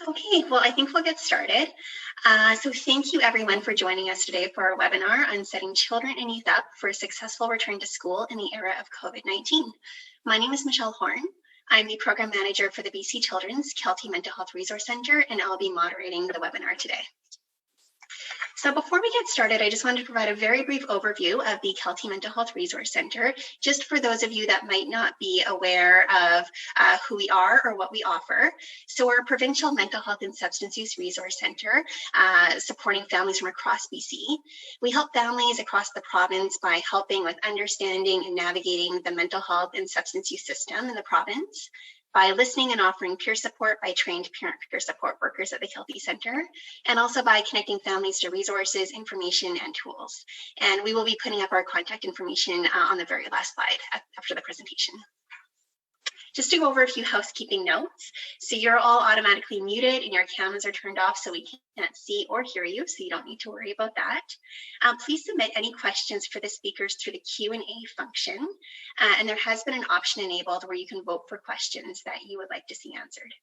Okay, well, I think we'll get started. So thank you everyone for joining us today for our webinar on setting children and youth up for a successful return to school in the era of COVID-19. My name is Michelle Horn. I'm the Program Manager for the BC Children's Kelty Mental Health Resource Center, and I'll be moderating the webinar today. So before we get started, I just wanted to provide a very brief overview of the Kelty Mental Health Resource Center, just for those of you that might not be aware of who we are or what we offer. So we're a provincial mental health and substance use resource center supporting families from across BC. We help families across the province by helping with understanding and navigating the mental health and substance use system in the province, by listening and offering peer support by trained parent-peer support workers at the Kelty Center, and also by connecting families to resources, information, and tools. And we will be putting up our contact information on the very last slide after the presentation. Just to go over a few housekeeping notes. So you're all automatically muted and your cameras are turned off, so we can't see or hear you, so you don't need to worry about that. Please submit any questions for the speakers through the Q&A function. And there has been an option enabled where you can vote for questions that you would like to see answered.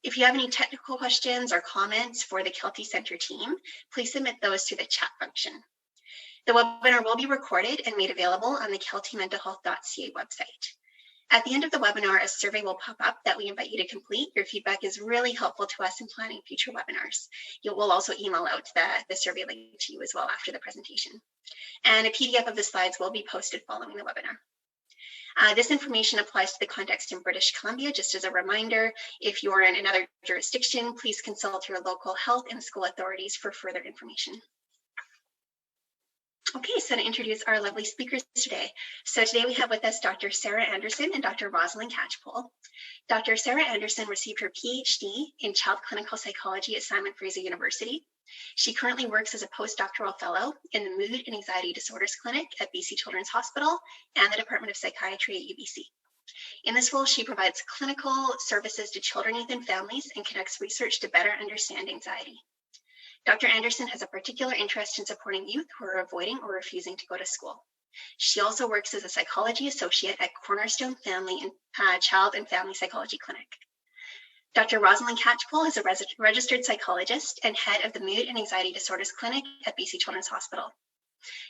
If you have any technical questions or comments for the Kelty Center team, please submit those through the chat function. The webinar will be recorded and made available on the keltymentalhealth.ca website. At the end of the webinar, a survey will pop up that we invite you to complete. Your feedback is really helpful to us in planning future webinars. We'll also email out the survey link to you as well after the presentation. And a PDF of the slides will be posted following the webinar. This information applies to the context in British Columbia. Just as a reminder, if you're in another jurisdiction, please consult your local health and school authorities for further information. Okay, so to introduce our lovely speakers today. So today we have with us Dr. Sarah Anderson and Dr. Rosalind Catchpole. Dr. Sarah Anderson received her PhD in Child Clinical Psychology at Simon Fraser University. She currently works as a postdoctoral fellow in the Mood and Anxiety Disorders Clinic at BC Children's Hospital and the Department of Psychiatry at UBC. In this role, she provides clinical services to children, youth, and families and conducts research to better understand anxiety. Dr. Anderson has a particular interest in supporting youth who are avoiding or refusing to go to school. She also works as a psychology associate at Cornerstone Family and Child and Family Psychology Clinic. Dr. Rosalind Catchpole is a registered psychologist and head of the Mood and Anxiety Disorders Clinic at BC Children's Hospital.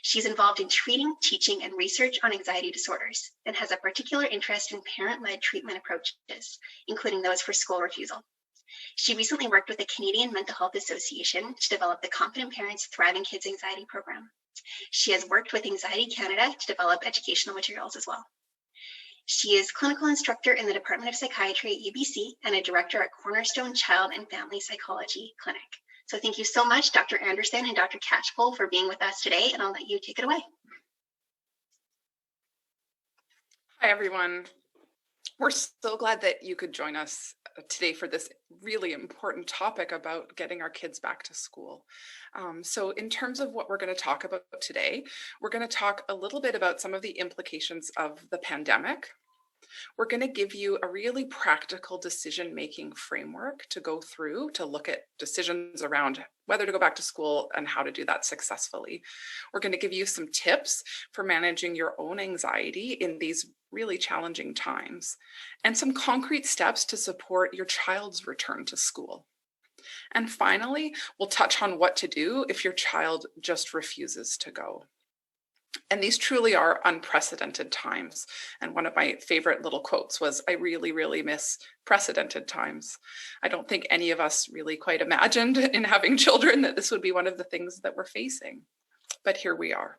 She's involved in treating, teaching, and research on anxiety disorders and has a particular interest in parent-led treatment approaches, including those for school refusal. She recently worked with the Canadian Mental Health Association to develop the Confident Parents Thriving Kids Anxiety Program. She has worked with Anxiety Canada to develop educational materials as well. She is clinical instructor in the Department of Psychiatry at UBC and a director at Cornerstone Child and Family Psychology Clinic. So thank you so much, Dr. Anderson and Dr. Catchpole, for being with us today, and I'll let you take it away. Hi, everyone. We're so glad that you could join us today for this really important topic about getting our kids back to school. So in terms of what we're going to talk about today, we're going to talk a little bit about some of the implications of the pandemic. We're going to give you a really practical decision-making framework to go through to look at decisions around whether to go back to school and how to do that successfully. We're going to give you some tips for managing your own anxiety in these really challenging times, and some concrete steps to support your child's return to school. And finally, we'll touch on what to do if your child just refuses to go. And these truly are unprecedented times. And one of my favorite little quotes was, "I really, really miss precedented times." I don't think any of us really quite imagined in having children that this would be one of the things that we're facing. But here we are.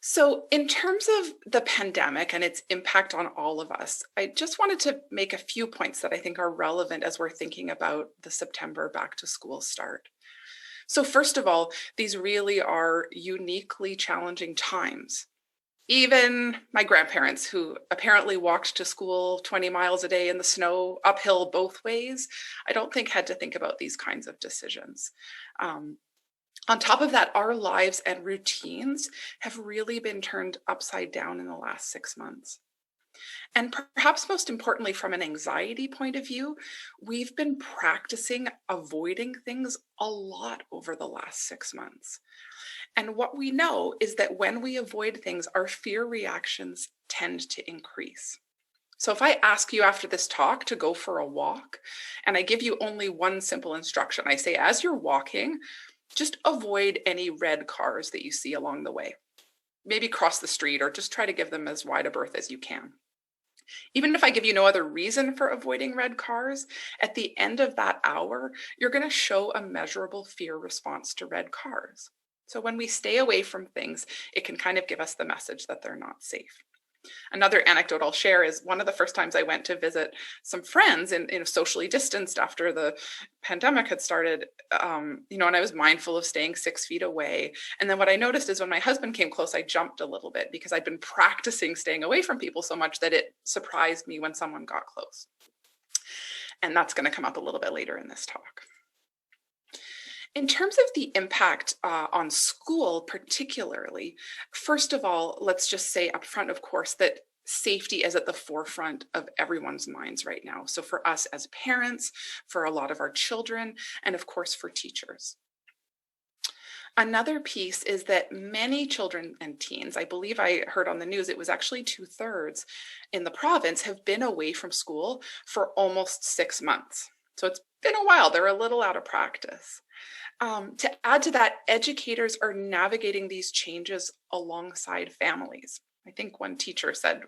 So in terms of the pandemic and its impact on all of us, I just wanted to make a few points that I think are relevant as we're thinking about the September back to school start. So first of all, these really are uniquely challenging times. Even my grandparents, who apparently walked to school 20 miles a day in the snow, uphill both ways, I don't think had to think about these kinds of decisions. On top of that, our lives and routines have really been turned upside down in the last 6 months. And perhaps most importantly, from an anxiety point of view, we've been practicing avoiding things a lot over the last 6 months. And what we know is that when we avoid things, our fear reactions tend to increase. So if I ask you after this talk to go for a walk and I give you only one simple instruction, I say, as you're walking, just avoid any red cars that you see along the way. Maybe cross the street or just try to give them as wide a berth as you can. Even if I give you no other reason for avoiding red cars, at the end of that hour, you're going to show a measurable fear response to red cars. So when we stay away from things, it can kind of give us the message that they're not safe. Another anecdote I'll share is one of the first times I went to visit some friends in socially distanced after the pandemic had started, and I was mindful of staying 6 feet away. And then what I noticed is when my husband came close, I jumped a little bit because I'd been practicing staying away from people so much that it surprised me when someone got close. And that's going to come up a little bit later in this talk. In terms of the impact on school, particularly, first of all, let's just say up front, of course, that safety is at the forefront of everyone's minds right now. So for us as parents, for a lot of our children, and of course for teachers. Another piece is that many children and teens, I believe I heard on the news, it was actually 2/3 in the province, have been away from school for almost 6 months. So it's been a while. They're a little out of practice. To add to that, educators are navigating these changes alongside families. I think one teacher said,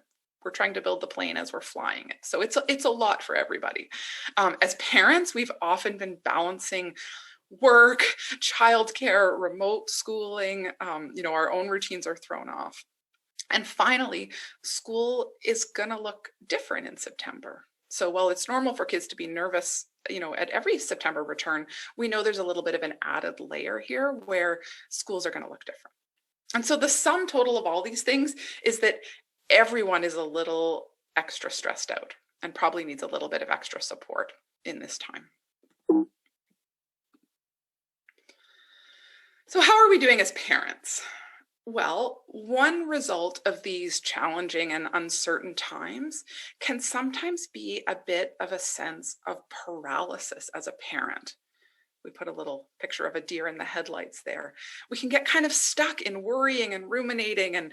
we're trying to build the plane as we're flying it. So it's a lot for everybody. As parents, we've often been balancing work, childcare, remote schooling. Our own routines are thrown off. And finally, school is going to look different in September. So while it's normal for kids to be nervous, at every September return, we know there's a little bit of an added layer here where schools are going to look different. And so the sum total of all these things is that everyone is a little extra stressed out and probably needs a little bit of extra support in this time. So how are we doing as parents? Well, one result of these challenging and uncertain times can sometimes be a bit of a sense of paralysis as a parent. We put a little picture of a deer in the headlights there. We can get kind of stuck in worrying and ruminating, and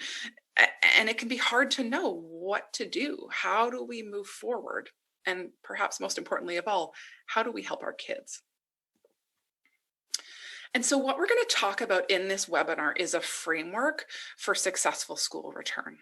it can be hard to know what to do. How do we move forward? And perhaps most importantly of all, how do we help our kids? And so what we're going to talk about in this webinar is a framework for successful school return.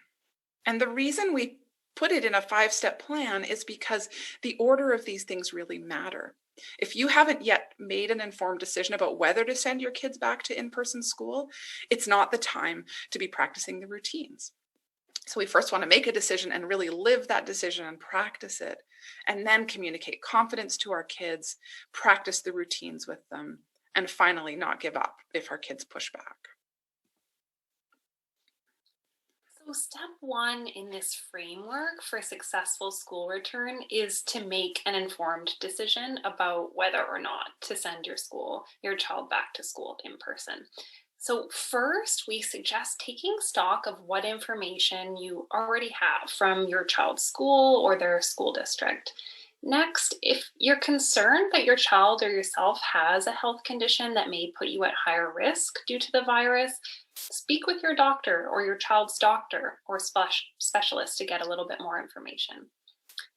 And the reason we put it in a 5-step plan is because the order of these things really matter. If you haven't yet made an informed decision about whether to send your kids back to in-person school, it's not the time to be practicing the routines. So we first want to make a decision and really live that decision and practice it, and then communicate confidence to our kids, practice the routines with them, and finally not give up if our kids push back. So step one in this framework for successful school return is to make an informed decision about whether or not to send your child back to school in person. So first, we suggest taking stock of what information you already have from your child's school or their school district. Next, if you're concerned that your child or yourself has a health condition that may put you at higher risk due to the virus, speak with your doctor or your child's doctor or specialist to get a little bit more information.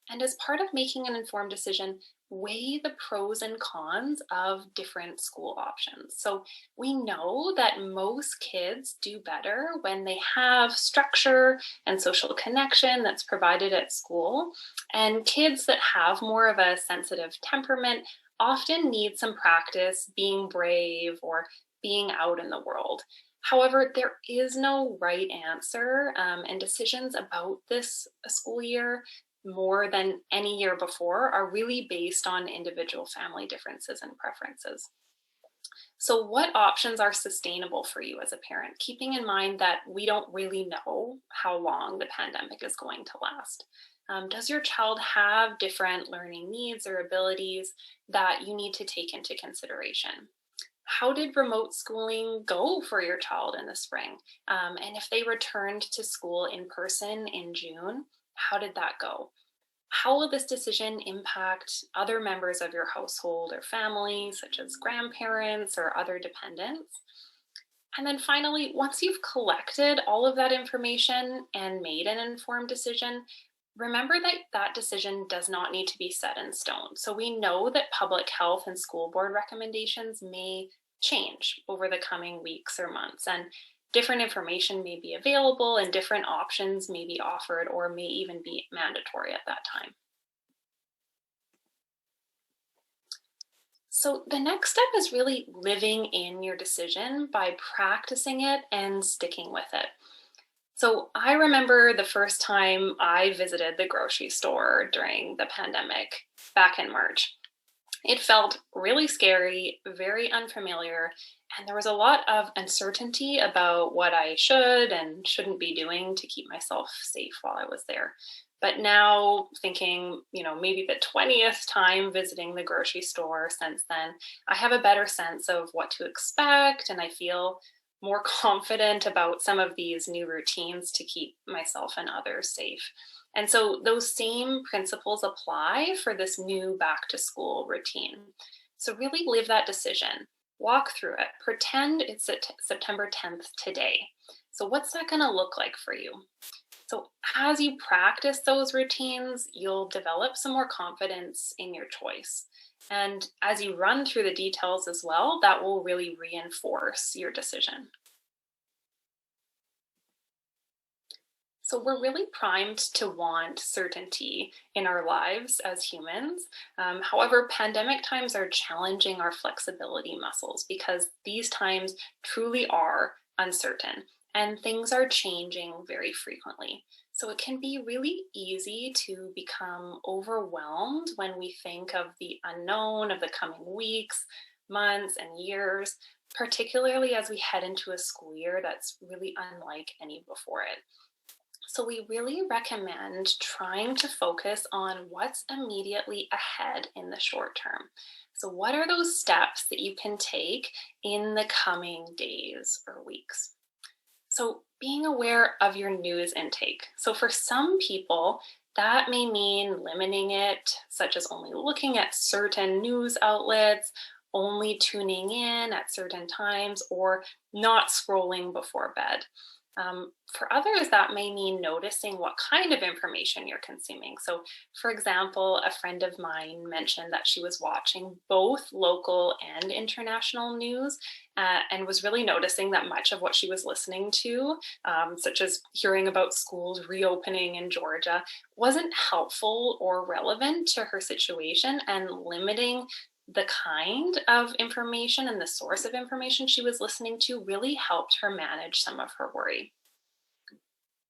And as part of making an informed decision, weigh the pros and cons of different school options. So we know that most kids do better when they have structure and social connection that's provided at school. And kids that have more of a sensitive temperament often need some practice being brave or being out in the world. However, there is no right answer, and decisions about this school year more than any year before are really based on individual family differences and preferences. So what options are sustainable for you as a parent, keeping in mind that we don't really know how long the pandemic is going to last? Does your child have different learning needs or abilities that you need to take into consideration? How did remote schooling go for your child in the spring? And if they returned to school in person in June, how did that go? How will this decision impact other members of your household or family, such as grandparents or other dependents? And then finally, once you've collected all of that information and made an informed decision, remember that that decision does not need to be set in stone. So we know that public health and school board recommendations may change over the coming weeks or months, and different information may be available and different options may be offered or may even be mandatory at that time. So the next step is really living in your decision by practicing it and sticking with it. So I remember the first time I visited the grocery store during the pandemic back in March. It felt really scary, very unfamiliar, and there was a lot of uncertainty about what I should and shouldn't be doing to keep myself safe while I was there. But now, thinking, maybe the 20th time visiting the grocery store since then, I have a better sense of what to expect, and I feel more confident about some of these new routines to keep myself and others safe. And so those same principles apply for this new back to school routine. So really live that decision, walk through it, pretend it's September 10th today. So what's that going to look like for you? So as you practice those routines, you'll develop some more confidence in your choice. And as you run through the details as well, that will really reinforce your decision. So we're really primed to want certainty in our lives as humans. However, pandemic times are challenging our flexibility muscles because these times truly are uncertain and things are changing very frequently. So it can be really easy to become overwhelmed when we think of the unknown of the coming weeks, months, and years, particularly as we head into a school year that's really unlike any before it. So we really recommend trying to focus on what's immediately ahead in the short term. So what are those steps that you can take in the coming days or weeks? So being aware of your news intake. So for some people, that may mean limiting it, such as only looking at certain news outlets, only tuning in at certain times, or not scrolling before bed. For others, that may mean noticing what kind of information you're consuming. So, for example, a friend of mine mentioned that she was watching both local and international news and was really noticing that much of what she was listening to, such as hearing about schools reopening in Georgia, wasn't helpful or relevant to her situation, and limiting the kind of information and the source of information she was listening to really helped her manage some of her worry.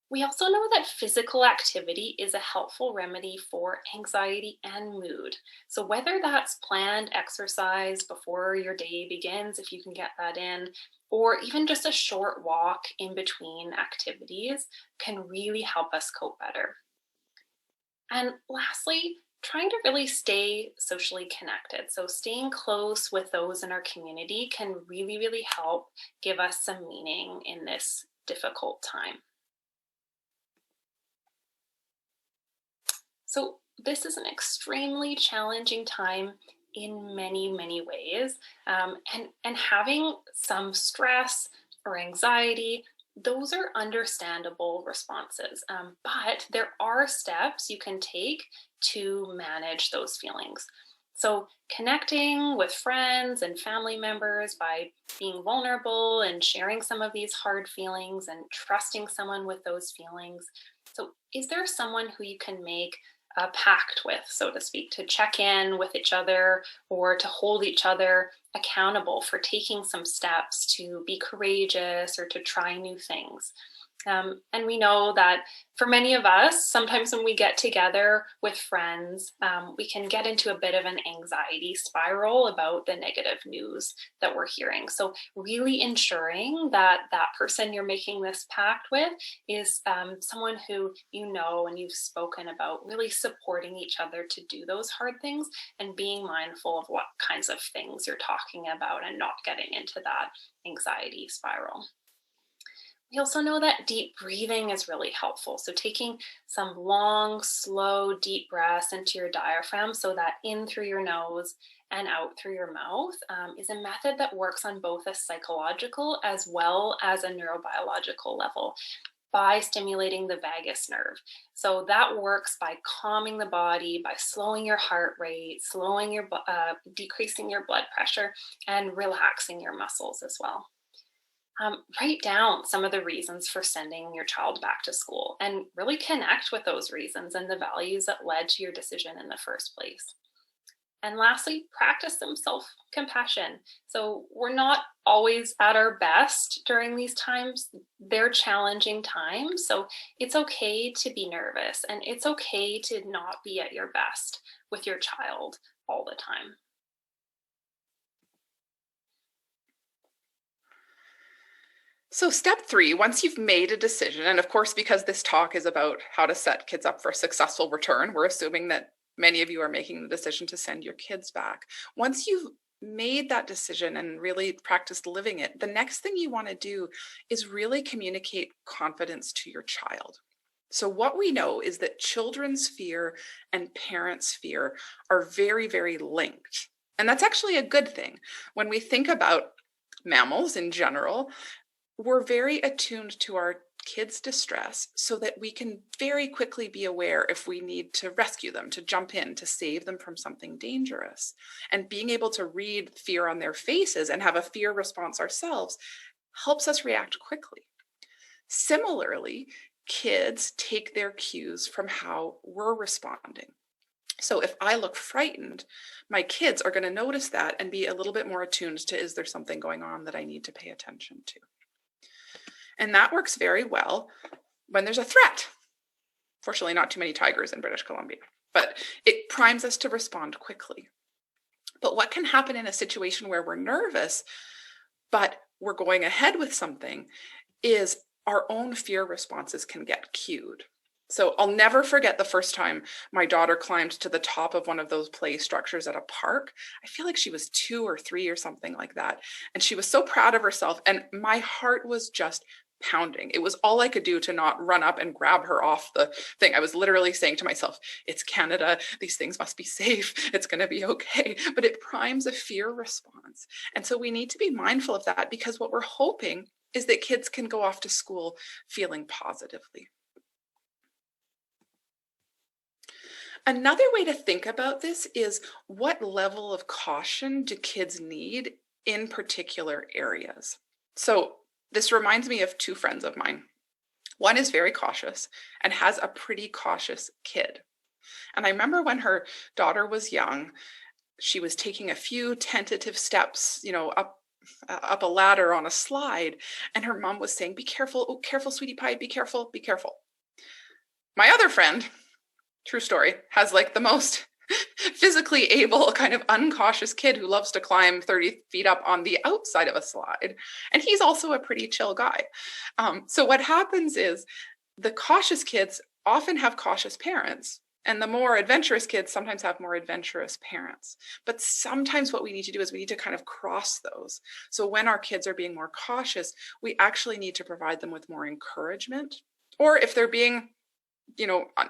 We also know that physical activity is a helpful remedy for anxiety and mood. So, whether that's planned exercise before your day begins, if you can get that in, or even just a short walk in between activities, can really help us cope better. And lastly, trying to really stay socially connected. So, staying close with those in our community can really, really help give us some meaning in this difficult time. So, this is an extremely challenging time in many, many ways. And having some stress or anxiety, those are understandable responses. But there are steps you can take to manage those feelings. So, connecting with friends and family members by being vulnerable and sharing some of these hard feelings and trusting someone with those feelings. So, is there someone who you can make a pact with, so to speak, to check in with each other or to hold each other accountable for taking some steps to be courageous or to try new things? And we know that for many of us, sometimes when we get together with friends, we can get into a bit of an anxiety spiral about the negative news that we're hearing. So really ensuring that that person you're making this pact with is someone who you know and you've spoken about, really supporting each other to do those hard things and being mindful of what kinds of things you're talking about and not getting into that anxiety spiral. We also know that deep breathing is really helpful. So taking some long, slow, deep breaths into your diaphragm so that in through your nose and out through your mouth is a method that works on both a psychological as well as a neurobiological level. by stimulating the vagus nerve. So that works by calming the body, by slowing your heart rate, decreasing your blood pressure, and relaxing your muscles as well. Write down some of the reasons for sending your child back to school and really connect with those reasons and the values that led to your decision in the first place. And lastly, practice some self compassion. So, we're not always at our best during these times. They're challenging times. So, it's okay to be nervous and it's okay to not be at your best with your child all the time. So step 3, once you've made a decision, and of course, because this talk is about how to set kids up for a successful return, we're assuming that many of you are making the decision to send your kids back. Once you've made that decision and really practiced living it, the next thing you want to do is really communicate confidence to your child. So what we know is that children's fear and parents' fear are very, very linked. And that's actually a good thing. When we think about mammals in general, we're very attuned to our kids' distress so that we can very quickly be aware if we need to rescue them, to jump in, to save them from something dangerous. And being able to read fear on their faces and have a fear response ourselves helps us react quickly. Similarly, kids take their cues from how we're responding. So if I look frightened, my kids are going to notice that and be a little bit more attuned to, is there something going on that I need to pay attention to? And that works very well when there's a threat. Fortunately, not too many tigers in British Columbia, but it primes us to respond quickly. But what can happen in a situation where we're nervous, but we're going ahead with something, is our own fear responses can get cued. So I'll never forget the first time my daughter climbed to the top of one of those play structures at a park. I feel like she was 2 or 3 or something like that. And she was so proud of herself. And my heart was just pounding. It was all I could do to not run up and grab her off the thing. I was literally saying to myself, it's Canada. These things must be safe. It's going to be okay. But it primes a fear response. And so we need to be mindful of that, because what we're hoping is that kids can go off to school feeling positively. Another way to think about this is, what level of caution do kids need in particular areas? So this reminds me of 2 friends of mine. One is very cautious and has a pretty cautious kid. And I remember when her daughter was young, she was taking a few tentative steps, up a ladder on a slide, and her mom was saying, "Be careful, oh, careful, sweetie pie, be careful, be careful." My other friend, true story, has like the most physically able, kind of uncautious kid who loves to climb 30 feet up on the outside of a slide. And he's also a pretty chill guy. So what happens is, the cautious kids often have cautious parents, and the more adventurous kids sometimes have more adventurous parents. But sometimes what we need to do is we need to kind of cross those. So when our kids are being more cautious, we actually need to provide them with more encouragement. Or if they're being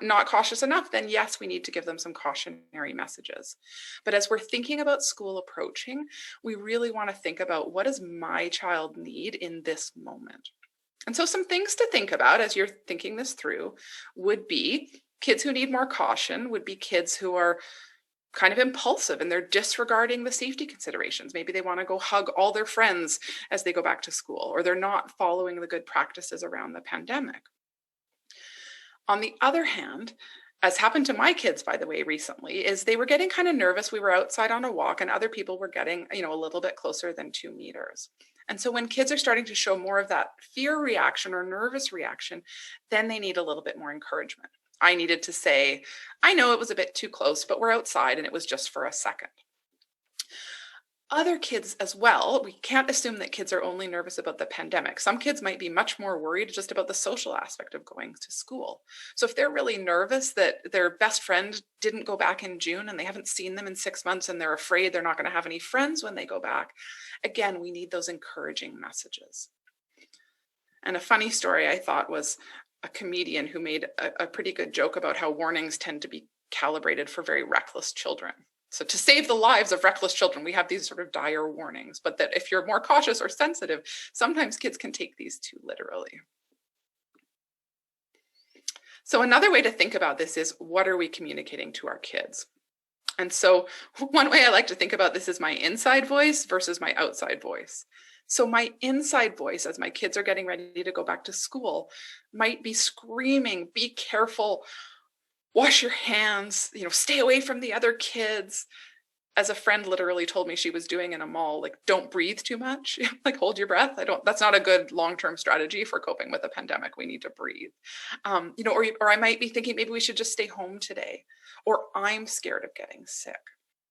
not cautious enough, then yes, we need to give them some cautionary messages. But as we're thinking about school approaching, we really want to think about, what does my child need in this moment? And so some things to think about as you're thinking this through would be, kids who need more caution would be kids who are kind of impulsive and they're disregarding the safety considerations. Maybe they want to go hug all their friends as they go back to school, or they're not following the good practices around the pandemic. On the other hand, as happened to my kids, by the way, recently, is they were getting kind of nervous. We were outside on a walk and other people were getting, a little bit closer than 2 meters. And so when kids are starting to show more of that fear reaction or nervous reaction, then they need a little bit more encouragement. I needed to say, I know it was a bit too close, but we're outside and it was just for a second. Other kids as well, we can't assume that kids are only nervous about the pandemic. Some kids might be much more worried just about the social aspect of going to school. So if they're really nervous that their best friend didn't go back in June and they haven't seen them in 6 months and they're afraid they're not going to have any friends when they go back, again, we need those encouraging messages. And a funny story I thought was a comedian who made a pretty good joke about how warnings tend to be calibrated for very reckless children. So to save the lives of reckless children, we have these sort of dire warnings, but that if you're more cautious or sensitive, sometimes kids can take these too literally. So another way to think about this is, what are we communicating to our kids? And so one way I like to think about this is my inside voice versus my outside voice. So my inside voice, as my kids are getting ready to go back to school, might be screaming, be careful, wash your hands, stay away from the other kids. As a friend literally told me she was doing in a mall, like, don't breathe too much, like hold your breath. That's not a good long-term strategy for coping with a pandemic. We need to breathe. Or I might be thinking maybe we should just stay home today, or I'm scared of getting sick.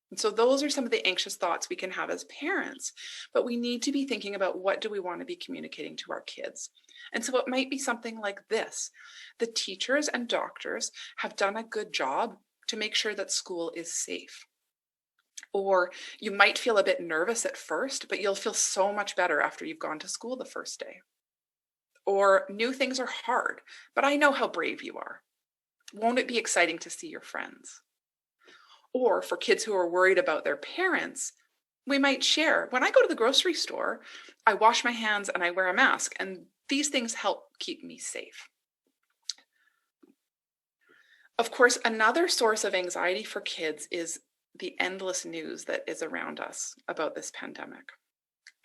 And so those are some of the anxious thoughts we can have as parents, but we need to be thinking about, what do we want to be communicating to our kids? And so it might be something like this: the teachers and doctors have done a good job to make sure that school is safe. Or you might feel a bit nervous at first, but you'll feel so much better after you've gone to school the first day. Or new things are hard, but I know how brave you are. Won't it be exciting to see your friends? Or for kids who are worried about their parents, we might share, when I go to the grocery store, I wash my hands and I wear a mask, and these things help keep me safe. Of course, another source of anxiety for kids is the endless news that is around us about this pandemic.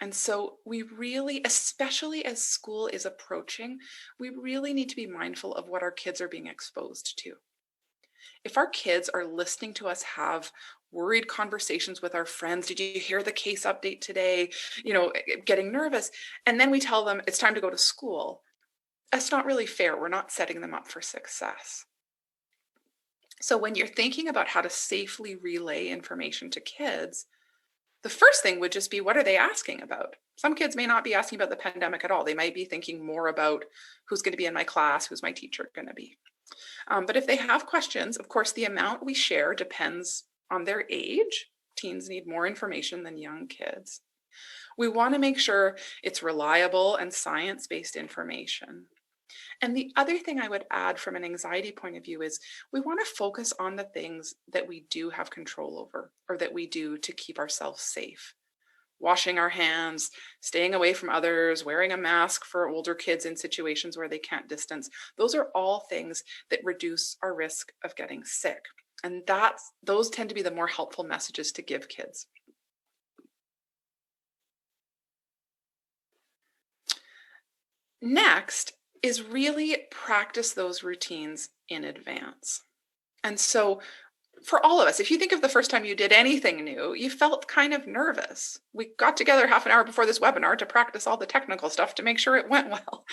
And so we really, especially as school is approaching, we really need to be mindful of what our kids are being exposed to. If our kids are listening to us have worried conversations with our friends, did you hear the case update today? Getting nervous, and then we tell them it's time to go to school. That's not really fair. We're not setting them up for success. So when you're thinking about how to safely relay information to kids, the first thing would just be, what are they asking about? Some kids may not be asking about the pandemic at all. They might be thinking more about, who's going to be in my class, who's my teacher going to be. But if they have questions, of course, the amount we share depends on their age. Teens need more information than young kids. We want to make sure it's reliable and science-based information. And the other thing I would add from an anxiety point of view is, we want to focus on the things that we do have control over, or that we do to keep ourselves safe. Washing our hands, staying away from others, wearing a mask for older kids in situations where they can't distance. Those are all things that reduce our risk of getting sick. And those tend to be the more helpful messages to give kids. Next is really practice those routines in advance. And so for all of us, if you think of the first time you did anything new, you felt kind of nervous. We got together half an hour before this webinar to practice all the technical stuff to make sure it went well.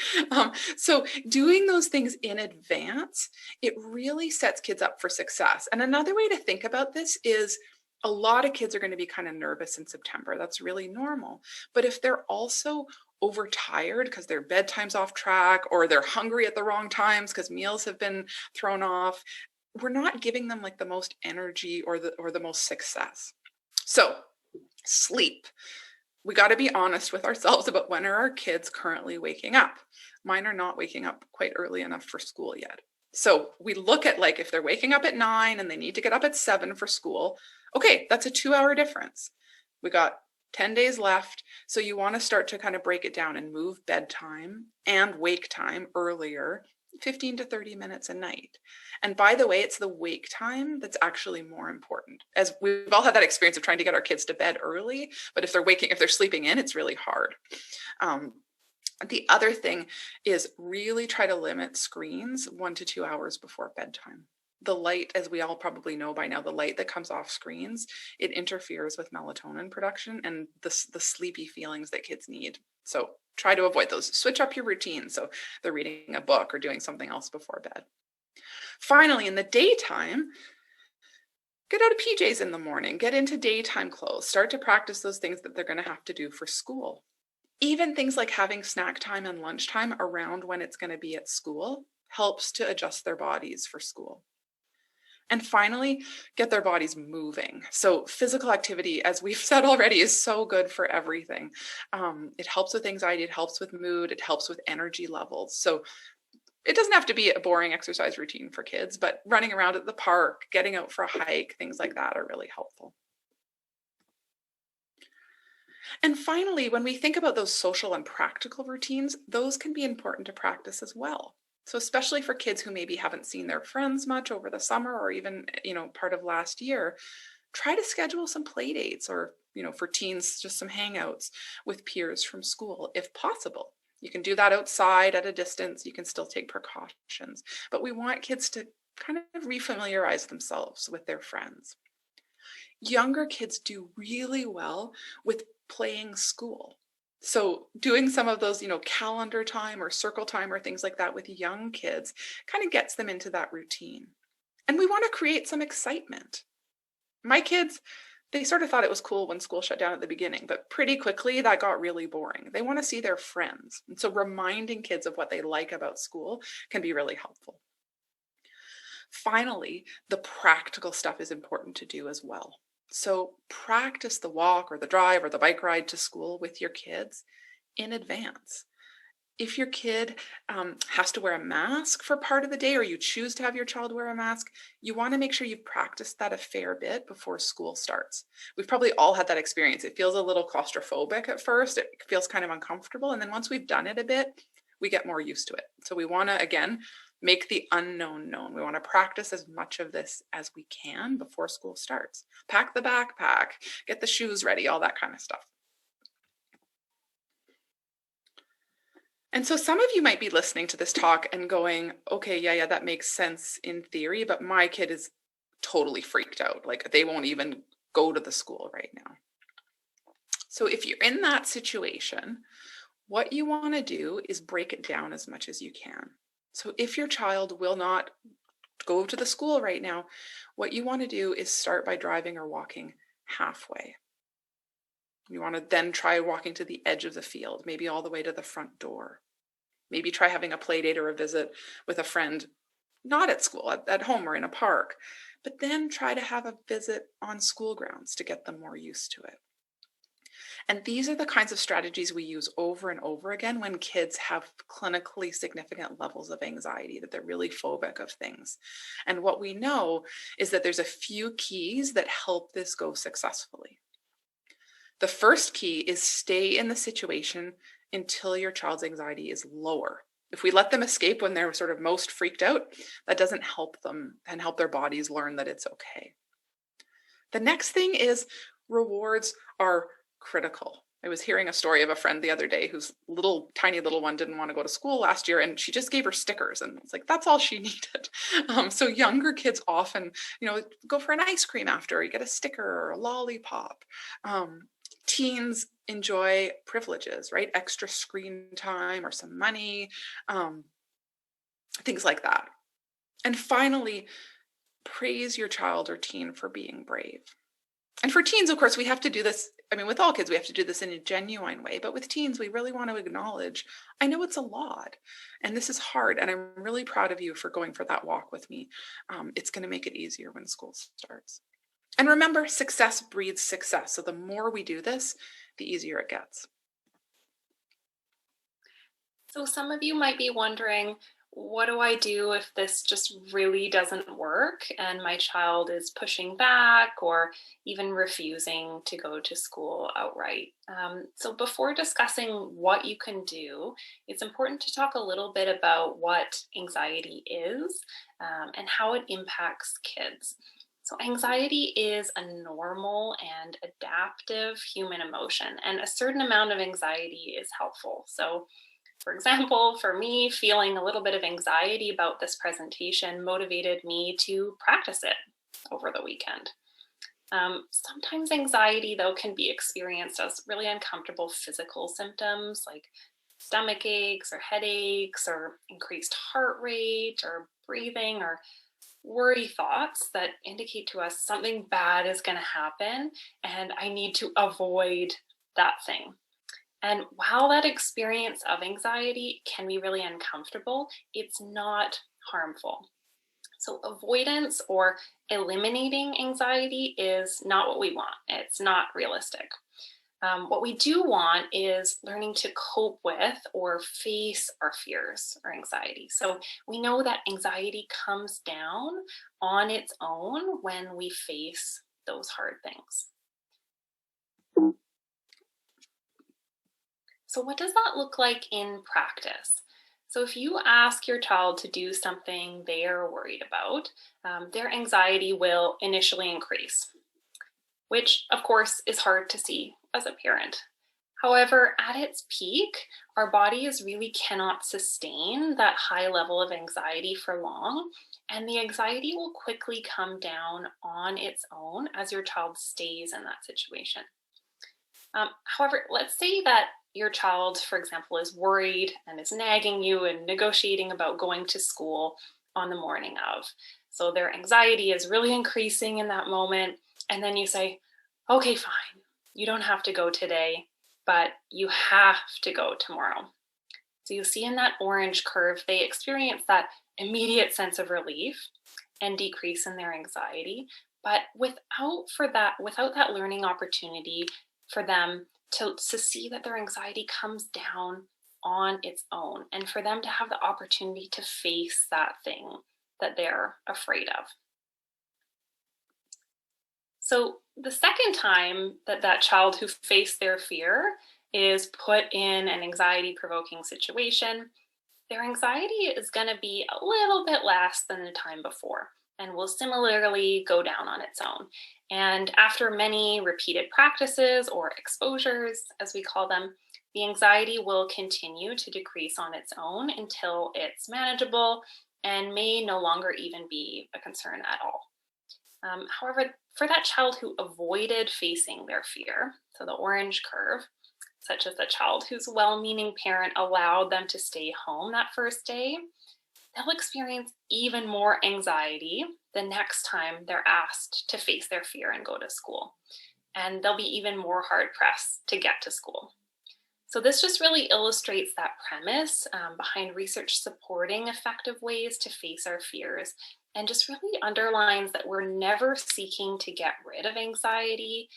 So doing those things in advance, it really sets kids up for success. And another way to think about this is, a lot of kids are going to be kind of nervous in September. That's really normal. But if they're also overtired because their bedtime's off track, or they're hungry at the wrong times because meals have been thrown off, we're not giving them like the most energy or the most success. So sleep. We got to be honest with ourselves about, when are our kids currently waking up? Mine are not waking up quite early enough for school yet. So we look at, like, if they're waking up at 9 and they need to get up at 7 for school, okay, that's a 2-hour difference. We got 10 days left. So you want to start to kind of break it down and move bedtime and wake time earlier, 15 to 30 minutes a night. And by the way, it's the wake time that's actually more important, as we've all had that experience of trying to get our kids to bed early, but if they're sleeping in, it's really hard. The other thing is, really try to limit screens 1 to 2 hours before bedtime. The light, as we all probably know by now, the light that comes off screens, it interferes with melatonin production and the sleepy feelings that kids need. So try to avoid those. Switch up your routine. So they're reading a book or doing something else before bed. Finally, in the daytime, get out of PJs in the morning, get into daytime clothes, start to practice those things that they're going to have to do for school. Even things like having snack time and lunchtime around when it's going to be at school helps to adjust their bodies for school. And finally, get their bodies moving. So physical activity, as we've said already, is so good for everything. It helps with anxiety, it helps with mood, it helps with energy levels. So it doesn't have to be a boring exercise routine for kids, but running around at the park, getting out for a hike, things like that are really helpful. And finally, when we think about those social and practical routines, those can be important to practice as well. So especially for kids who maybe haven't seen their friends much over the summer or even, part of last year, try to schedule some play dates or, for teens, just some hangouts with peers from school if possible. You can do that outside at a distance. You can still take precautions, but we want kids to kind of refamiliarize themselves with their friends. Younger kids do really well with playing school. So doing some of those, calendar time or circle time or things like that with young kids kind of gets them into that routine. And we want to create some excitement. My kids, they sort of thought it was cool when school shut down at the beginning, but pretty quickly that got really boring. They want to see their friends. And so reminding kids of what they like about school can be really helpful. Finally, the practical stuff is important to do as well. So practice the walk or the drive or the bike ride to school with your kids in advance. If your kid has to wear a mask for part of the day, or you choose to have your child wear a mask, you want to make sure you've practiced that a fair bit before school starts. We've probably all had that experience. It feels a little claustrophobic at first. It feels kind of uncomfortable. And then once we've done it a bit, we get more used to it. So we want to, again, make the unknown known. We want to practice as much of this as we can before school starts. Pack the backpack, get the shoes ready, all that kind of stuff. And so some of you might be listening to this talk and going, okay, yeah, that makes sense in theory, but my kid is totally freaked out. Like they won't even go to the school right now. So if you're in that situation, what you want to do is break it down as much as you can. So if your child will not go to the school right now, what you want to do is start by driving or walking halfway. You want to then try walking to the edge of the field, maybe all the way to the front door. Maybe try having a play date or a visit with a friend, not at school, at home or in a park, but then try to have a visit on school grounds to get them more used to it. And these are the kinds of strategies we use over and over again when kids have clinically significant levels of anxiety, that they're really phobic of things. And what we know is that there's a few keys that help this go successfully. The first key is stay in the situation until your child's anxiety is lower. If we let them escape when they're sort of most freaked out, that doesn't help them and help their bodies learn that it's okay. The next thing is rewards are critical. I was hearing a story of a friend the other day whose tiny little one didn't want to go to school last year, and she just gave her stickers, and it's like that's all she needed. So younger kids often, go for an ice cream after, or you get a sticker or a lollipop. Teens enjoy privileges, right? Extra screen time or some money, things like that. And finally, praise your child or teen for being brave. And for teens, of course, we have to do this. I mean, with all kids, we have to do this in a genuine way. But with teens, we really want to acknowledge, I know it's a lot and this is hard. And I'm really proud of you for going for that walk with me. It's going to make it easier when school starts. And remember, success breeds success. So the more we do this, the easier it gets. So some of you might be wondering, what do I do if this just really doesn't work and my child is pushing back or even refusing to go to school outright? So before discussing what you can do, it's important to talk a little bit about what anxiety is and how it impacts kids. So anxiety is a normal and adaptive human emotion, and a certain amount of anxiety is helpful. So for example, for me, feeling a little bit of anxiety about this presentation motivated me to practice it over the weekend. Sometimes anxiety, though, can be experienced as really uncomfortable physical symptoms like stomach aches or headaches or increased heart rate or breathing or worry thoughts that indicate to us something bad is going to happen and I need to avoid that thing. And while that experience of anxiety can be really uncomfortable, it's not harmful. So avoidance or eliminating anxiety is not what we want. It's not realistic. What we do want is learning to cope with or face our fears or anxiety. So we know that anxiety comes down on its own when we face those hard things. So what does that look like in practice? So if you ask your child to do something they are worried about, their anxiety will initially increase, which of course is hard to see as a parent. However, at its peak, our bodies really cannot sustain that high level of anxiety for long, and the anxiety will quickly come down on its own as your child stays in that situation. However, let's say that your child, for example, is worried and is nagging you and negotiating about going to school on the morning of. So their anxiety is really increasing in that moment. And then you say, okay, fine, you don't have to go today, but you have to go tomorrow. So you see in that orange curve, they experience that immediate sense of relief and decrease in their anxiety, but without that learning opportunity for them to see that their anxiety comes down on its own, and for them to have the opportunity to face that thing that they're afraid of. So the second time that that child who faced their fear is put in an anxiety provoking situation, their anxiety is going to be a little bit less than the time before and will similarly go down on its own. And after many repeated practices or exposures, as we call them, the anxiety will continue to decrease on its own until it's manageable and may no longer even be a concern at all. However, for that child who avoided facing their fear, so the orange curve, such as the child whose well-meaning parent allowed them to stay home that first day, they'll experience even more anxiety the next time they're asked to face their fear and go to school. And they'll be even more hard-pressed to get to school. So this just really illustrates that premise behind research supporting effective ways to face our fears, and just really underlines that we're never seeking to get rid of anxiety,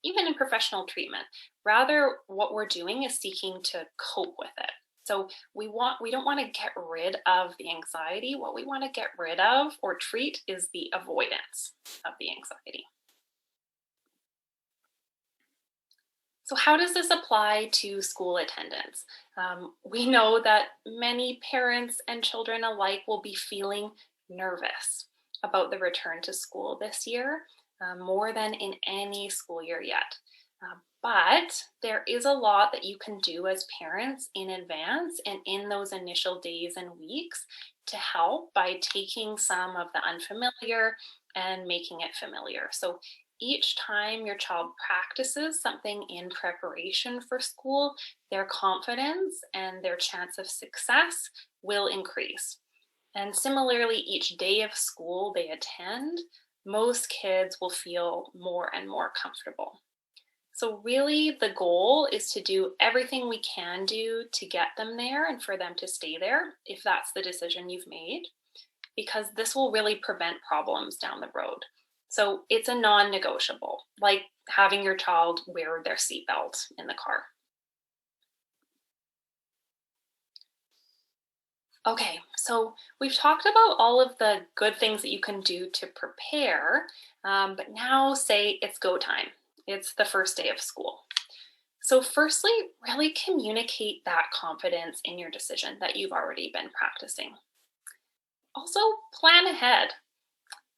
even in professional treatment. Rather, what we're doing is seeking to cope with it. So we don't want to get rid of the anxiety. What we want to get rid of or treat is the avoidance of the anxiety. So how does this apply to school attendance? We know that many parents and children alike will be feeling nervous about the return to school this year, more than in any school year yet. But there is a lot that you can do as parents in advance and in those initial days and weeks to help by taking some of the unfamiliar and making it familiar. So each time your child practices something in preparation for school, their confidence and their chance of success will increase. And similarly, each day of school they attend, most kids will feel more and more comfortable. So really the goal is to do everything we can do to get them there and for them to stay there, if that's the decision you've made, because this will really prevent problems down the road. So it's a non-negotiable, like having your child wear their seatbelt in the car. Okay, so we've talked about all of the good things that you can do to prepare, but now say it's go time. It's the first day of school. So firstly, really communicate that confidence in your decision that you've already been practicing. Also, plan ahead.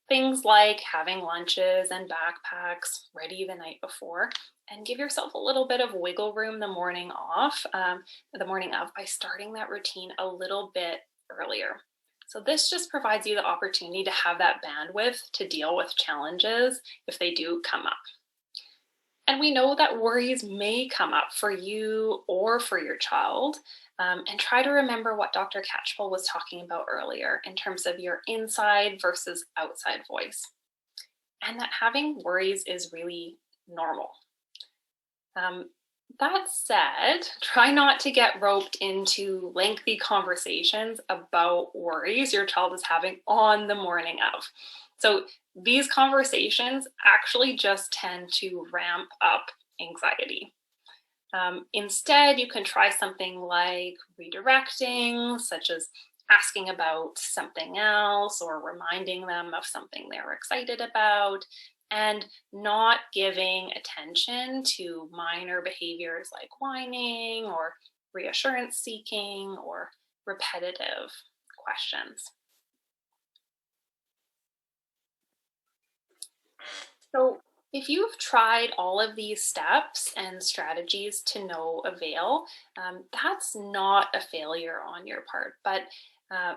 Things like having lunches and backpacks ready the night before, and give yourself a little bit of wiggle room the morning of by starting that routine a little bit earlier. So this just provides you the opportunity to have that bandwidth to deal with challenges if they do come up. And we know that worries may come up for you or for your child. And try to remember what Dr. Catchpole was talking about earlier in terms of your inside versus outside voice. And that having worries is really normal. That said, try not to get roped into lengthy conversations about worries your child is having on the morning of. So these conversations actually just tend to ramp up anxiety. Instead, you can try something like redirecting, such as asking about something else or reminding them of something they're excited about, and not giving attention to minor behaviors like whining or reassurance seeking or repetitive questions. So if you've tried all of these steps and strategies to no avail, that's not a failure on your part, but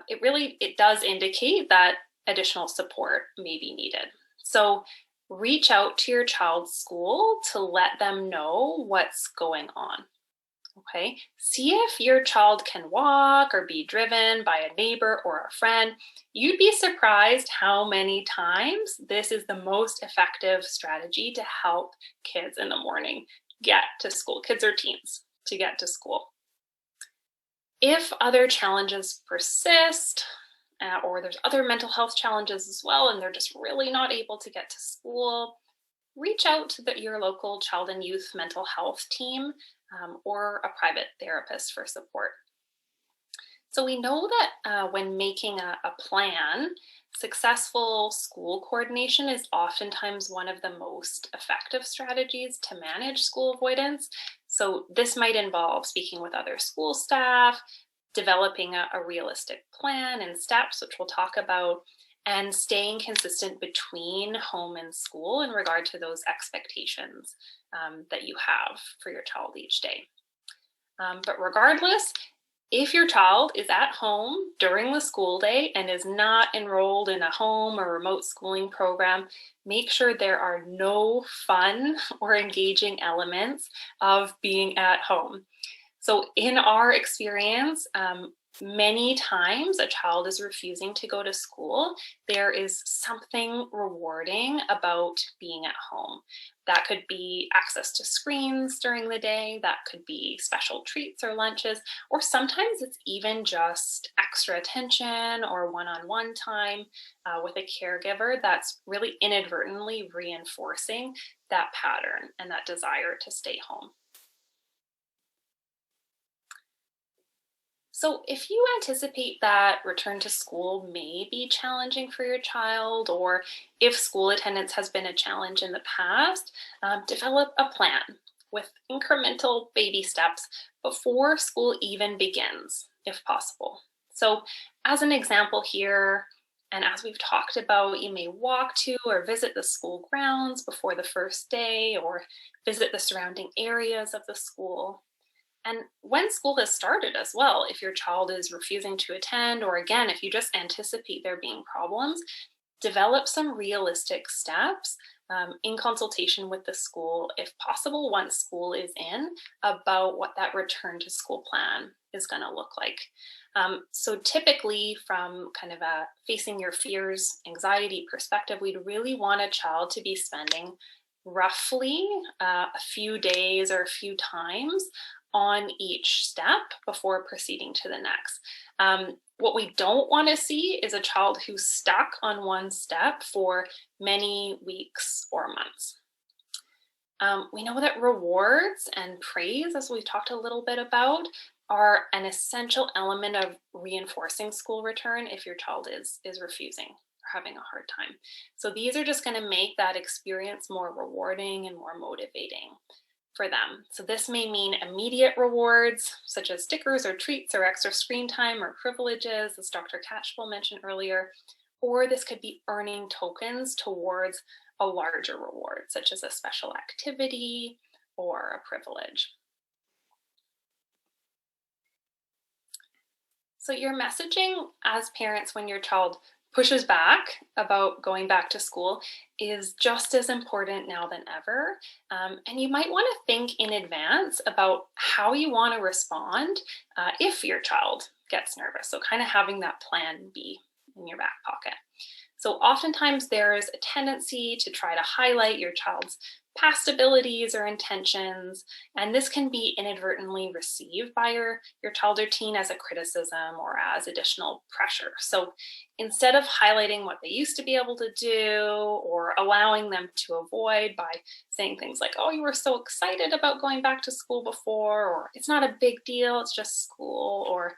it does indicate that additional support may be needed. So reach out to your child's school to let them know what's going on. Okay, see if your child can walk or be driven by a neighbor or a friend. You'd be surprised how many times this is the most effective strategy to help kids in the morning get to school, kids or teens to get to school. If other challenges persist, or there's other mental health challenges as well, and they're just really not able to get to school, reach out to your local child and youth mental health team or a private therapist for support. So we know that when making a plan, successful school coordination is oftentimes one of the most effective strategies to manage school avoidance. So this might involve speaking with other school staff, developing a realistic plan and steps, which we'll talk about, and staying consistent between home and school in regard to those expectations that you have for your child each day. But regardless, if your child is at home during the school day and is not enrolled in a home or remote schooling program, make sure there are no fun or engaging elements of being at home. So in our experience, many times a child is refusing to go to school. There is something rewarding about being at home. That could be access to screens during the day, that could be special treats or lunches, or sometimes it's even just extra attention or one-on-one time with a caregiver that's really inadvertently reinforcing that pattern and that desire to stay home. So if you anticipate that return to school may be challenging for your child, or if school attendance has been a challenge in the past, develop a plan with incremental baby steps before school even begins, if possible. So as an example here, and as we've talked about, you may walk to or visit the school grounds before the first day, or visit the surrounding areas of the school. And when school has started as well, if your child is refusing to attend, or again, if you just anticipate there being problems, develop some realistic steps in consultation with the school, if possible, once school is in, about what that return to school plan is going to look like. So typically from kind of a facing your fears, anxiety perspective, we'd really want a child to be spending roughly a few days or a few times on each step before proceeding to the next. What we don't want to see is a child who's stuck on one step for many weeks or months. We know that rewards and praise, as we've talked a little bit about, are an essential element of reinforcing school return if your child is refusing or having a hard time. So these are just going to make that experience more rewarding and more motivating for them. So this may mean immediate rewards, such as stickers or treats or extra screen time or privileges, as Dr. Catchpole mentioned earlier, or this could be earning tokens towards a larger reward, such as a special activity or a privilege. So your messaging as parents when your child pushes back about going back to school is just as important now than ever. And you might want to think in advance about how you want to respond if your child gets nervous. So kind of having that plan B in your back pocket. So oftentimes there's a tendency to try to highlight your child's past abilities or intentions, and this can be inadvertently received by your child or teen as a criticism or as additional pressure. So instead of highlighting what they used to be able to do or allowing them to avoid by saying things like, oh, you were so excited about going back to school before, or it's not a big deal, it's just school, or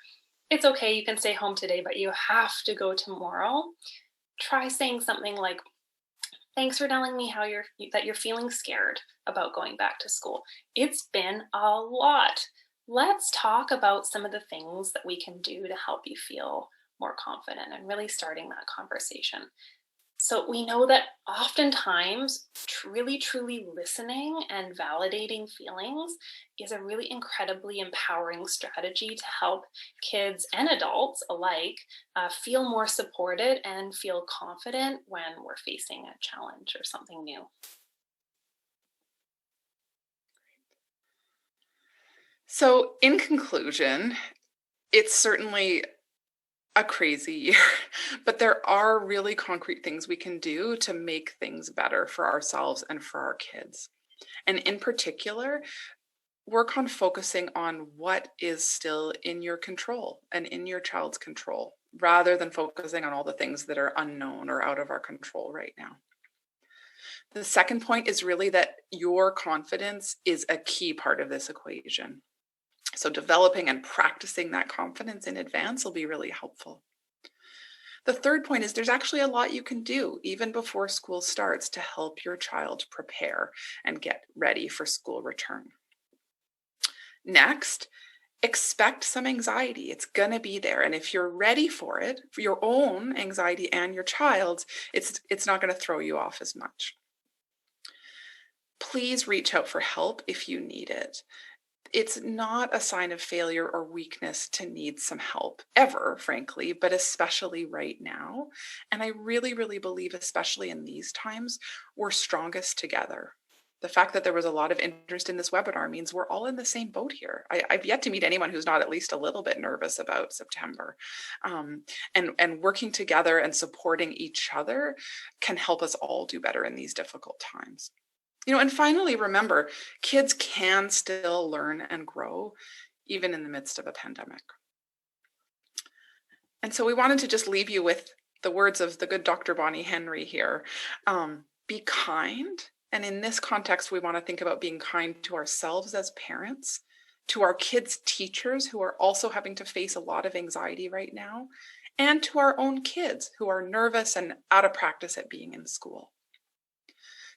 it's okay, you can stay home today, but you have to go tomorrow. Try saying something like, thanks for telling me that you're feeling scared about going back to school. It's been a lot. let's talk about some of the things that we can do to help you feel more confident and really starting that conversation. So we know that oftentimes really truly listening and validating feelings is a really incredibly empowering strategy to help kids and adults alike feel more supported and feel confident when we're facing a challenge or something new. So, in conclusion, it's certainly a crazy year, but there are really concrete things we can do to make things better for ourselves and for our kids. And in particular, work on focusing on what is still in your control and in your child's control, rather than focusing on all the things that are unknown or out of our control right now. The second point is really that your confidence is a key part of this equation. So developing and practicing that confidence in advance will be really helpful. The third point is there's actually a lot you can do even before school starts to help your child prepare and get ready for school return. Next, expect some anxiety. It's going to be there. And if you're ready for it, for your own anxiety and your child's, it's not going to throw you off as much. Please reach out for help if you need it. It's not a sign of failure or weakness to need some help ever, frankly, but especially right now. And I really, really believe, especially in these times, we're strongest together. The fact that there was a lot of interest in this webinar means we're all in the same boat here. I've yet to meet anyone who's not at least a little bit nervous about September. And working together and supporting each other can help us all do better in these difficult times. And finally, remember, kids can still learn and grow even in the midst of a pandemic. And so we wanted to just leave you with the words of the good Dr. Bonnie Henry here. Be kind. And in this context, we want to think about being kind to ourselves as parents, to our kids' teachers who are also having to face a lot of anxiety right now, and to our own kids who are nervous and out of practice at being in school.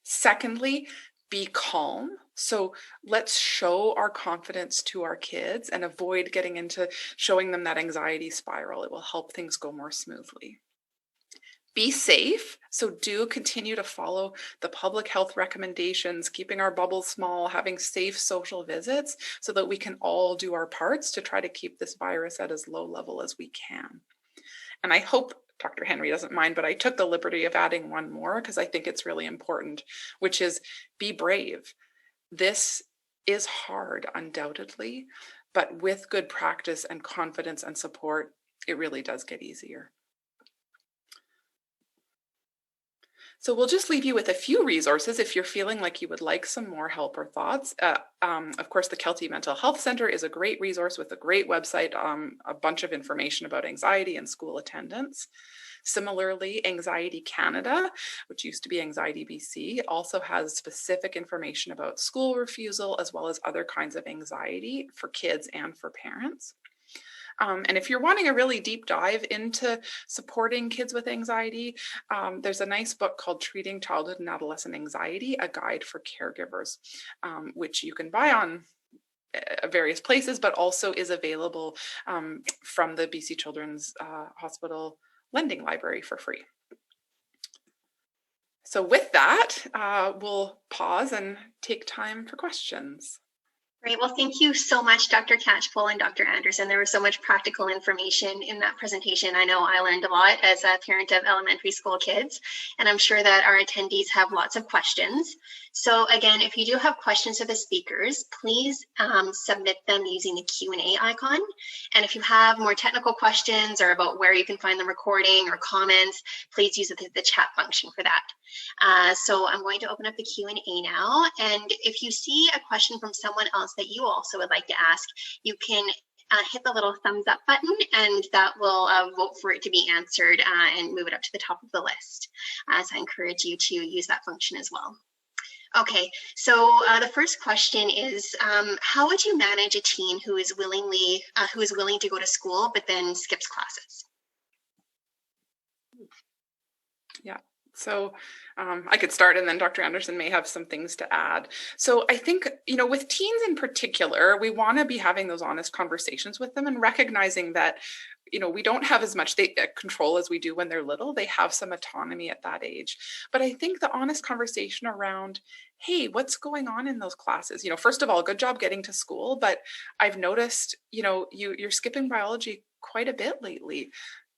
Secondly, be calm. So let's show our confidence to our kids and avoid getting into showing them that anxiety spiral. It will help things go more smoothly. Be safe. So do continue to follow the public health recommendations, keeping our bubbles small, having safe social visits so that we can all do our parts to try to keep this virus at as low level as we can. And I hope Dr. Henry doesn't mind, but I took the liberty of adding one more because I think it's really important, which is be brave. This is hard, undoubtedly, but with good practice and confidence and support, it really does get easier. So we'll just leave you with a few resources if you're feeling like you would like some more help or thoughts. Of course, the Kelty Mental Health Center is a great resource with a great website, a bunch of information about anxiety and school attendance. Similarly, Anxiety Canada, which used to be Anxiety BC, also has specific information about school refusal as well as other kinds of anxiety for kids and for parents. And if you're wanting a really deep dive into supporting kids with anxiety, there's a nice book called Treating Childhood and Adolescent Anxiety, a guide for caregivers, which you can buy on various places, but also is available from the BC Children's Hospital Lending Library for free. So with that, we'll pause and take time for questions. Great. Well, thank you so much, Dr. Catchpole and Dr. Anderson. There was so much practical information in that presentation. I know I learned a lot as a parent of elementary school kids, and I'm sure that our attendees have lots of questions. So again, if you do have questions of the speakers, please submit them using the Q&A icon. And if you have more technical questions or about where you can find the recording or comments, please use the chat function for that. So I'm going to open up the Q&A now. And if you see a question from someone else that you also would like to ask, you can hit the little thumbs up button and that will vote for it to be answered and move it up to the top of the list. So I encourage you to use that function as well. Okay, so the first question is, how would you manage a teen who is willing to go to school but then skips classes? Yeah, So I could start, and then Dr. Anderson may have some things to add. So I think, with teens in particular, we want to be having those honest conversations with them and recognizing that, we don't have as much control as we do when they're little. They have some autonomy at that age. But I think the honest conversation around, hey, what's going on in those classes? First of all, good job getting to school, but I've noticed, you're skipping biology quite a bit lately.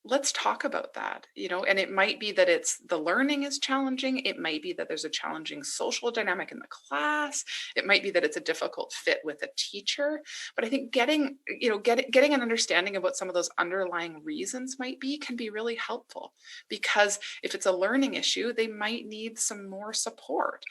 Let's talk about that, and it might be that it's the learning is challenging. It might be that there's a challenging social dynamic in the class. It might be that it's a difficult fit with a teacher. But I think getting an understanding of what some of those underlying reasons might be can be really helpful, because if it's a learning issue, they might need some more support.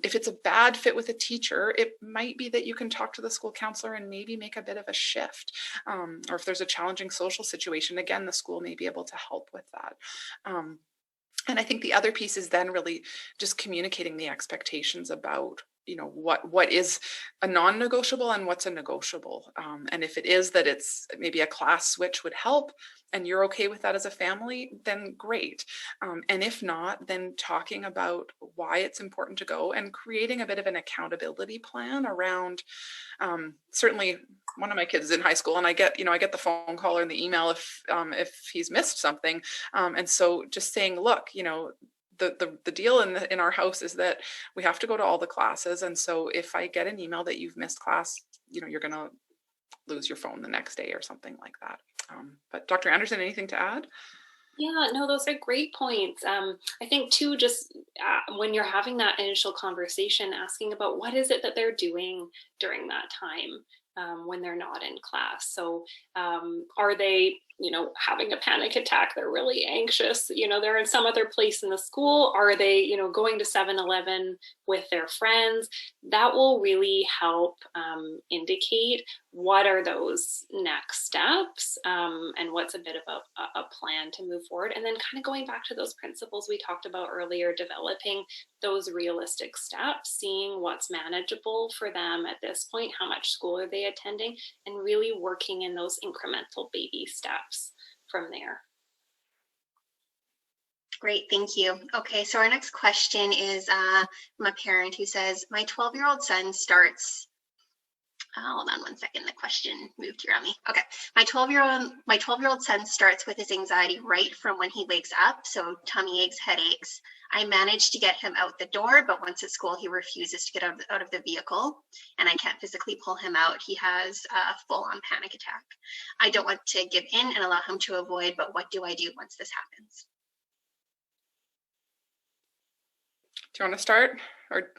If it's a bad fit with a teacher, it might be that you can talk to the school counselor and maybe make a bit of a shift. Or if there's a challenging social situation, again, the school may be able to help with that. And I think the other piece is then really just communicating the expectations about, what is a non-negotiable and what's a negotiable. And if it is that it's maybe a class switch would help, and you're okay with that as a family, then great. And if not, then talking about why it's important to go and creating a bit of an accountability plan around, certainly one of my kids is in high school, and I get the phone call or the email if he's missed something. And so just saying, look, the deal in our house is that we have to go to all the classes. And so if I get an email that you've missed class, you're going to lose your phone the next day or something like that. But Dr. Anderson, anything to add? Yeah, no, those are great points. I think too, just when you're having that initial conversation, asking about what is it that they're doing during that time when they're not in class. So are they, having a panic attack? They're really anxious. They're in some other place in the school. Are they, going to 7-Eleven with their friends? That will really help indicate what are those next steps and what's a bit of a plan to move forward. And then kind of going back to those principles we talked about earlier, developing those realistic steps, seeing what's manageable for them at this point, how much school are they attending, and really working in those incremental baby steps from there. Great, thank you. Okay, so our next question is from a parent who says, my 12-year-old son starts, hold on one second, the question moved here on me. Okay, my 12-year-old son starts with his anxiety right from when he wakes up, so tummy aches, headaches. I managed to get him out the door, but once at school, he refuses to get out of the vehicle, and I can't physically pull him out. He has a full-on panic attack. I don't want to give in and allow him to avoid, but what do I do once this happens? Do you want to start? Or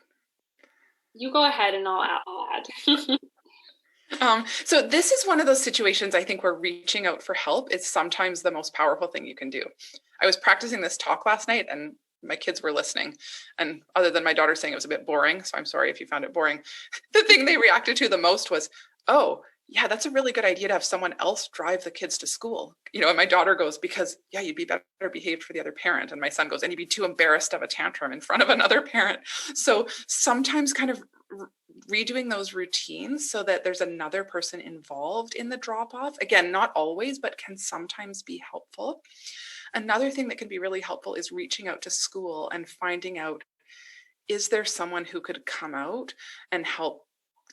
you go ahead and I'll add. So this is one of those situations I think where reaching out for help is sometimes the most powerful thing you can do. I was practicing this talk last night and my kids were listening. And other than my daughter saying it was a bit boring, so I'm sorry if you found it boring, the thing they reacted to the most was, oh, yeah, that's a really good idea to have someone else drive the kids to school. And my daughter goes, because, yeah, you'd be better behaved for the other parent. And my son goes, and you'd be too embarrassed to have a tantrum in front of another parent. So sometimes kind of redoing those routines so that there's another person involved in the drop-off. Again, not always, but can sometimes be helpful. Another thing that can be really helpful is reaching out to school and finding out, is there someone who could come out and help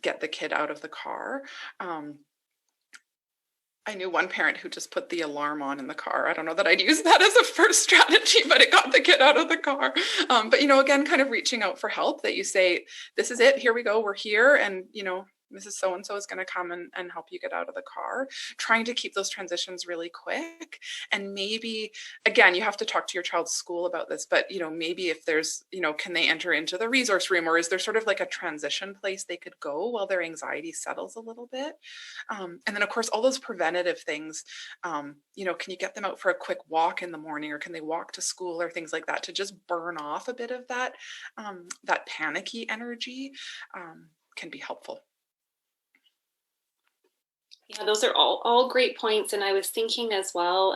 get the kid out of the car? I knew one parent who just put the alarm on in the car. I don't know that I'd use that as a first strategy, but it got the kid out of the car. But, again, kind of reaching out for help, that you say, this is it, here we go, we're here. And, Mrs. So-and-so is going to come and help you get out of the car, trying to keep those transitions really quick. And maybe, again, you have to talk to your child's school about this, but, maybe if there's, can they enter into the resource room, or is there sort of like a transition place they could go while their anxiety settles a little bit? And then, of course, all those preventative things, can you get them out for a quick walk in the morning, or can they walk to school, or things like that, to just burn off a bit of that, that panicky energy can be helpful. Yeah, those are all great points. And I was thinking as well,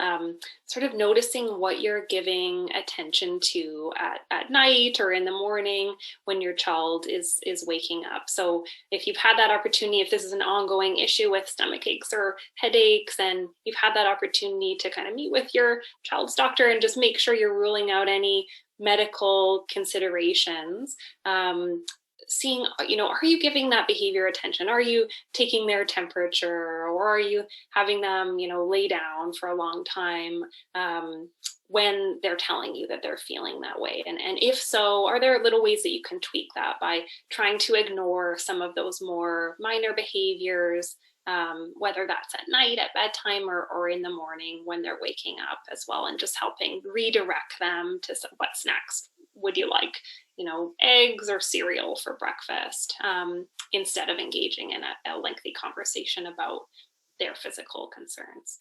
sort of noticing what you're giving attention to at night or in the morning when your child is waking up. So if you've had that opportunity, if this is an ongoing issue with stomach aches or headaches, and you've had that opportunity to kind of meet with your child's doctor and just make sure you're ruling out any medical considerations, seeing, are you giving that behavior attention? Are you taking their temperature, or are you having them, lay down for a long time when they're telling you that they're feeling that way? And if so, are there little ways that you can tweak that by trying to ignore some of those more minor behaviors, whether that's at night, at bedtime, or in the morning when they're waking up as well, and just helping redirect them to what's next. Would you like, eggs or cereal for breakfast, instead of engaging in a lengthy conversation about their physical concerns?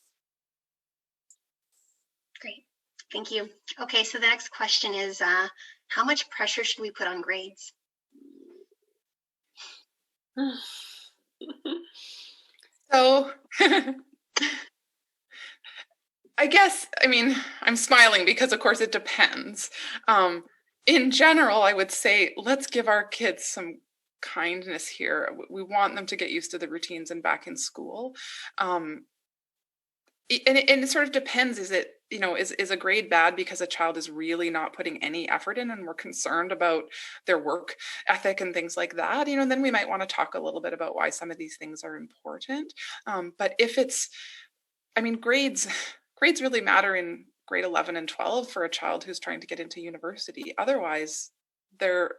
Great. Thank you. Okay, so the next question is, how much pressure should we put on grades? So I guess, I'm smiling because of course it depends. In general, I would say, let's give our kids some kindness here. We want them to get used to the routines and back in school. And it sort of depends. Is it, is a grade bad because a child is really not putting any effort in and we're concerned about their work ethic and things like that, then we might want to talk a little bit about why some of these things are important. But if it's, grades really matter in grade 11 and 12 for a child who's trying to get into university. Otherwise, they're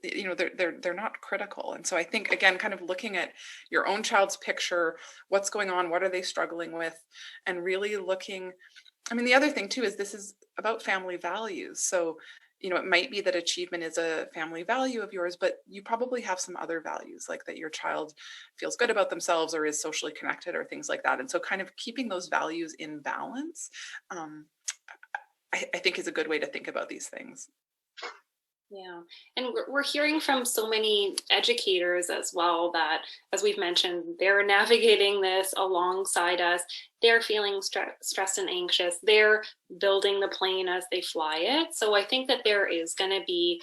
not critical. And so I think, again, kind of looking at your own child's picture, what's going on, what are they struggling with, and really looking. The other thing too is this is about family values. So, it might be that achievement is a family value of yours, but you probably have some other values, like that your child feels good about themselves or is socially connected or things like that. And so kind of keeping those values in balance, I think is a good way to think about these things. Yeah. And we're hearing from so many educators as well that, as we've mentioned, they're navigating this alongside us. They're feeling stressed and anxious. They're building the plane as they fly it. So I think that there is going to be,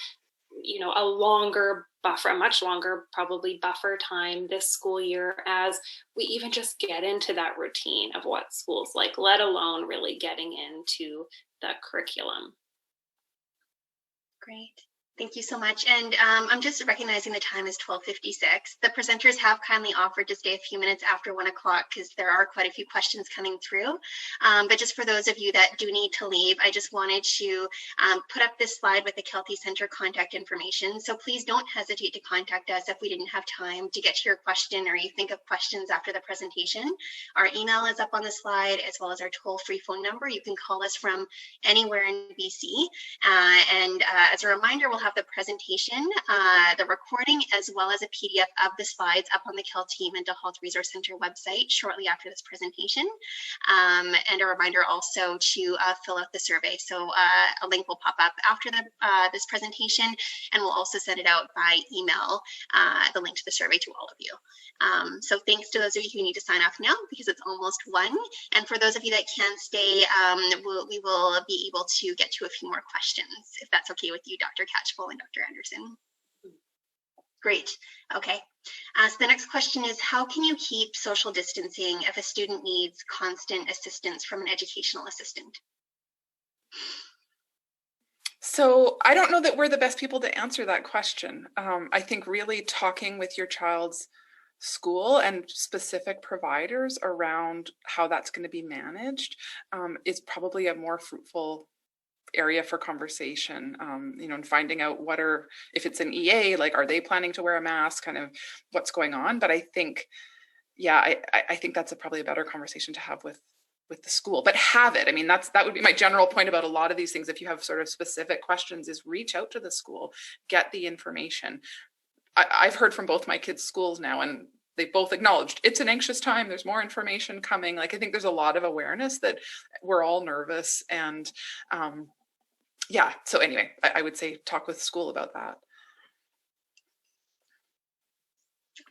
a longer buffer, a much longer probably buffer time this school year as we even just get into that routine of what school's like, let alone really getting into the curriculum. Great. Thank you so much. And I'm just recognizing the time is 12:56. The presenters have kindly offered to stay a few minutes after 1 o'clock because there are quite a few questions coming through. But just for those of you that do need to leave, I just wanted to put up this slide with the Kelty Center contact information. So please don't hesitate to contact us if we didn't have time to get to your question or you think of questions after the presentation. Our email is up on the slide, as well as our toll-free phone number. You can call us from anywhere in BC. As a reminder, we'll have the presentation, the recording, as well as a PDF of the slides up on the Kelty Mental Health Resource Center website shortly after this presentation. And a reminder also to fill out the survey. So a link will pop up after this presentation, and we'll also send it out by email, the link to the survey to all of you. So thanks to those of you who need to sign off now because it's almost 1. And for those of you that can stay, we will be able to get to a few more questions, if that's okay with you, Dr. Catchpole and Dr. Anderson. Great. Okay. So the next question is, how can you keep social distancing if a student needs constant assistance from an educational assistant? So I don't know that we're the best people to answer that question. I think really talking with your child's school and specific providers around how that's going to be managed is probably a more fruitful area for conversation, and finding out if it's an EA, like, are they planning to wear a mask, kind of what's going on. But I think, I think that's probably a better conversation to have with the school, but have it. That would be my general point about a lot of these things. If you have sort of specific questions, is reach out to the school, get the information. I've heard from both my kids' schools now, and they both acknowledged it's an anxious time. There's more information coming. Like, I think there's a lot of awareness that we're all nervous. And so anyway, I would say talk with school about that.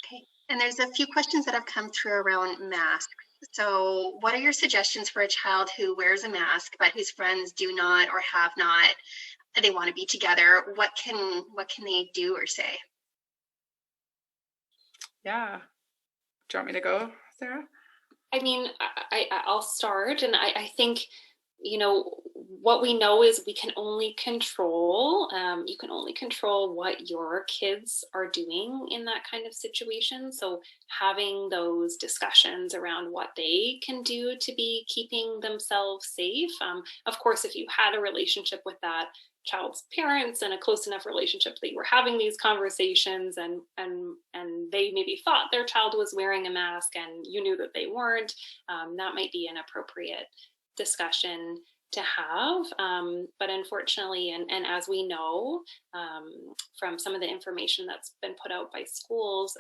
Okay. And there's a few questions that have come through around masks. So what are your suggestions for a child who wears a mask, but whose friends do not or have not, they want to be together? What can they do or say? Yeah. Do you want me to go, Sarah? I'll start. And I think, what we know is we can only control, you can only control what your kids are doing in that kind of situation. So having those discussions around what they can do to be keeping themselves safe. Of course, if you had a relationship with that child's parents and a close enough relationship that you were having these conversations, and they maybe thought their child was wearing a mask and you knew that they weren't, that might be an appropriate discussion to have. But unfortunately, and as we know from some of the information that's been put out by schools,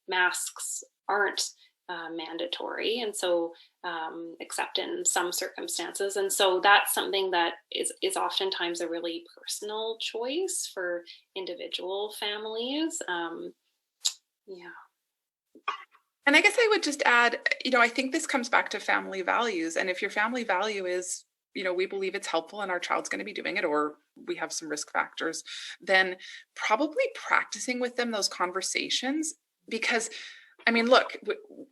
masks aren't mandatory, and so except in some circumstances, and so that's something that is oftentimes a really personal choice for individual families. Yeah. And I guess I would just add, I think this comes back to family values. And if your family value is, we believe it's helpful and our child's going to be doing it, or we have some risk factors, then probably practicing with them those conversations. Because, look,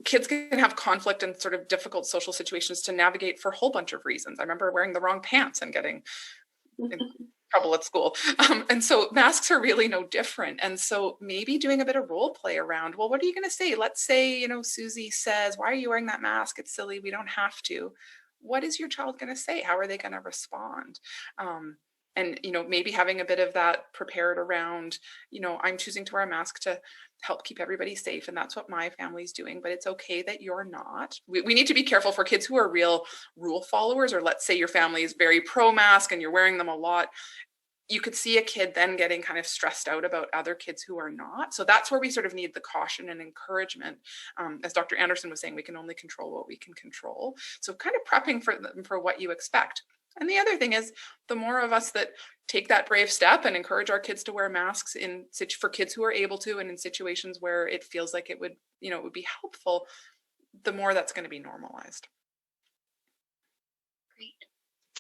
kids can have conflict and sort of difficult social situations to navigate for a whole bunch of reasons. I remember wearing the wrong pants and getting in trouble at school. And so masks are really no different. And so maybe doing a bit of role play around, well, what are you going to say? Let's say, Susie says, why are you wearing that mask? It's silly. We don't have to. What is your child going to say? How are they going to respond? And, maybe having a bit of that prepared around, I'm choosing to wear a mask to help keep everybody safe. And that's what my family's doing, but it's okay that you're not. We need to be careful for kids who are real rule followers, or let's say your family is very pro-mask and you're wearing them a lot. You could see a kid then getting kind of stressed out about other kids who are not. So that's where we sort of need the caution and encouragement. As Dr. Anderson was saying, we can only control what we can control. So kind of prepping for them for what you expect. And the other thing is, the more of us that take that brave step and encourage our kids to wear masks for kids who are able to, and in situations where it feels like it would be helpful, the more that's going to be normalized. Great.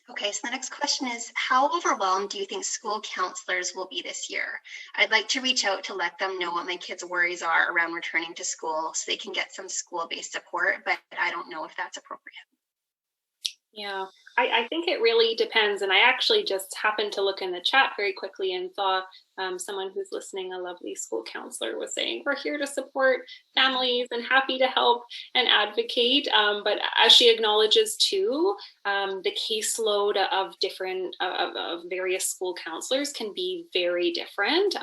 Okay, so the next question is, how overwhelmed do you think school counselors will be this year? I'd like to reach out to let them know what my kids' worries are around returning to school so they can get some school-based support, but I don't know if that's appropriate. Yeah, I think it really depends. And I actually just happened to look in the chat very quickly and saw someone who's listening, a lovely school counselor, was saying, we're here to support families and happy to help and advocate. But as she acknowledges too, the caseload of various school counselors can be very different.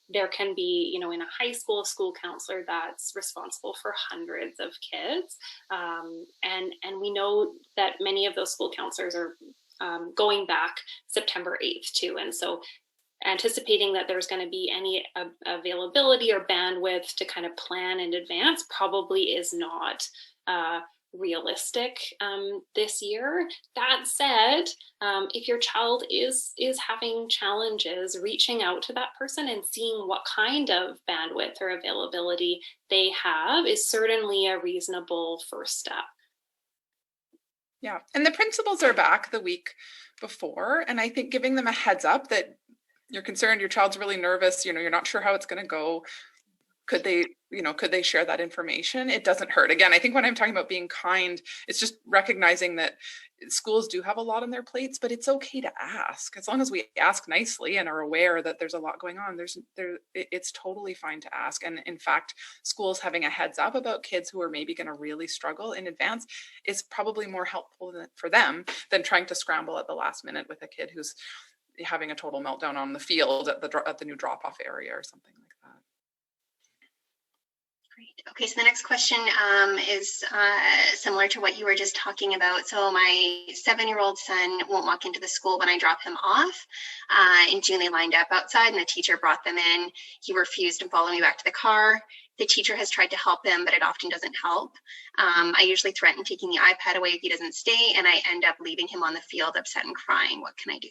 There can be, in a high school counselor that's responsible for hundreds of kids. And we know that many of those school counselors are going back September 8th too. And so anticipating that there's going to be any availability or bandwidth to kind of plan in advance probably is not realistic this year. That said, if your child is having challenges, reaching out to that person and seeing what kind of bandwidth or availability they have is certainly a reasonable first step. Yeah, and the principals are back the week before, and I think giving them a heads up that you're concerned, your child's really nervous, you're not sure how it's going to go. Could they share that information? It doesn't hurt. Again, I think when I'm talking about being kind, it's just recognizing that schools do have a lot on their plates, but it's okay to ask. As long as we ask nicely and are aware that there's a lot going on, it's totally fine to ask. And in fact, schools having a heads up about kids who are maybe going to really struggle in advance is probably more helpful for them than trying to scramble at the last minute with a kid who's having a total meltdown on the field at the new drop-off area or something like that. Great. Okay, so the next question is similar to what you were just talking about. So my 7-year-old son won't walk into the school when I drop him off. In June, they lined up outside and the teacher brought them in. He refused to follow me back to the car. The teacher has tried to help him, but it often doesn't help. I usually threaten taking the iPad away if he doesn't stay, and I end up leaving him on the field upset and crying. What can I do?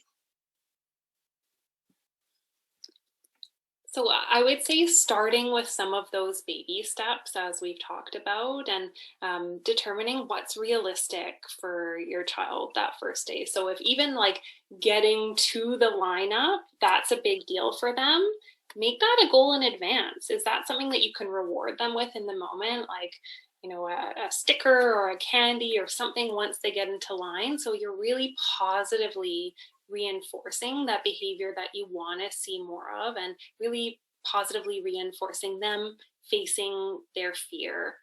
So I would say starting with some of those baby steps, as we've talked about, and determining what's realistic for your child that first day. So if even like getting to the lineup, that's a big deal for them, make that a goal in advance. Is that something that you can reward them with in the moment? Like, a sticker or a candy or something once they get into line. So you're really positively reinforcing that behavior that you want to see more of, and really positively reinforcing them facing their fear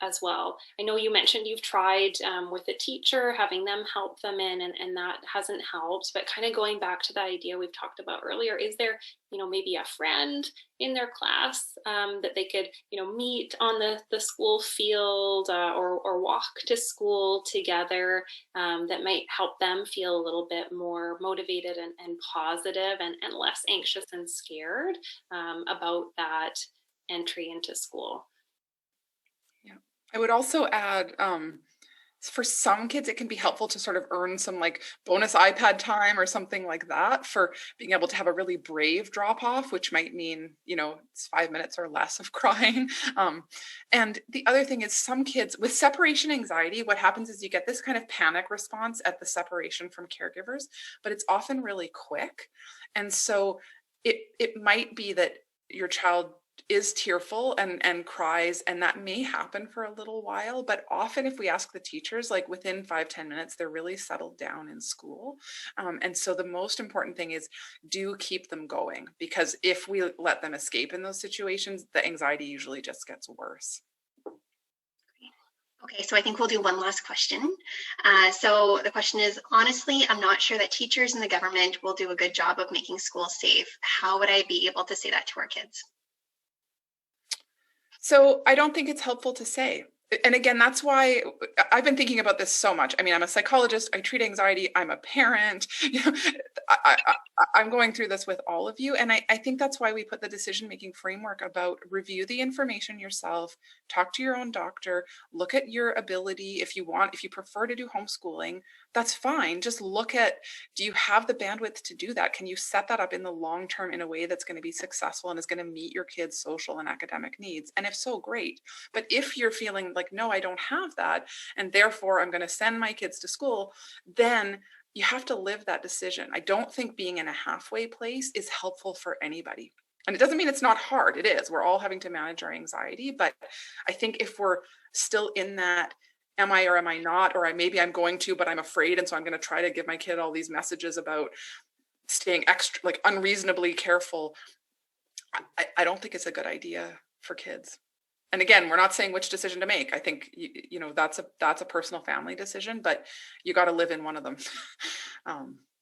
as well. I know you mentioned you've tried with a teacher, having them help them in, and that hasn't helped. But kind of going back to the idea we've talked about earlier, is there, maybe a friend in their class that they could, meet on the school field or walk to school together that might help them feel a little bit more motivated and positive and less anxious and scared about that entry into school. I would also add, for some kids, it can be helpful to sort of earn some like bonus iPad time or something like that for being able to have a really brave drop off, which might mean, it's 5 minutes or less of crying. And the other thing is, some kids with separation anxiety, what happens is you get this kind of panic response at the separation from caregivers, but it's often really quick. And so it might be that your child is tearful and cries, and that may happen for a little while, but often if we ask the teachers, like within 5-10 minutes, they're really settled down in school. And so the most important thing is, do keep them going, because if we let them escape in those situations, the anxiety usually just gets worse. Okay, so I think we'll do one last question. So the question is, honestly, I'm not sure that teachers and the government will do a good job of making schools safe. How would I be able to say that to our kids? So I don't think it's helpful to say. And again, that's why I've been thinking about this so much. I mean, I'm a psychologist, I treat anxiety, I'm a parent, I'm going through this with all of you. And I think that's why we put the decision-making framework about review the information yourself, talk to your own doctor, look at your ability. If you prefer to do homeschooling, that's fine. Just look at, do you have the bandwidth to do that? Can you set that up in the long term in a way that's going to be successful and is going to meet your kids' social and academic needs? And if so, great. But if you're feeling like, no, I don't have that, and therefore I'm going to send my kids to school, then you have to live that decision. I don't think being in a halfway place is helpful for anybody. And it doesn't mean it's not hard. It is. We're all having to manage our anxiety. But I think if we're still in that, am I or am I not, or maybe I'm going to, but I'm afraid, and so I'm going to try to give my kid all these messages about staying extra, like unreasonably careful, I don't think it's a good idea for kids. And again, we're not saying which decision to make. I think that's a personal family decision, but you got to live in one of them.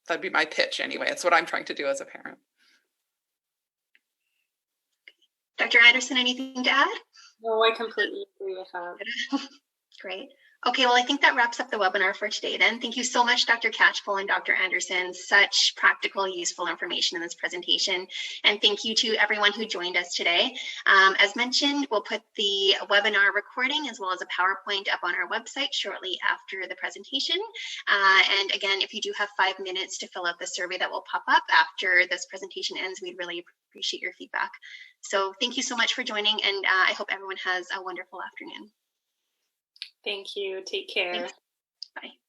That'd be my pitch anyway. It's what I'm trying to do as a parent. Dr. Anderson, anything to add? No, I completely agree with that. Great. Okay, well, I think that wraps up the webinar for today then. Thank you so much, Dr. Catchpole and Dr. Anderson. Such practical, useful information in this presentation. And thank you to everyone who joined us today. As mentioned, we'll put the webinar recording as well as a PowerPoint up on our website shortly after the presentation. And again, if you do have 5 minutes to fill out the survey that will pop up after this presentation ends, we'd really appreciate your feedback. So thank you so much for joining, and I hope everyone has a wonderful afternoon. Thank you. Take care. Thanks. Bye.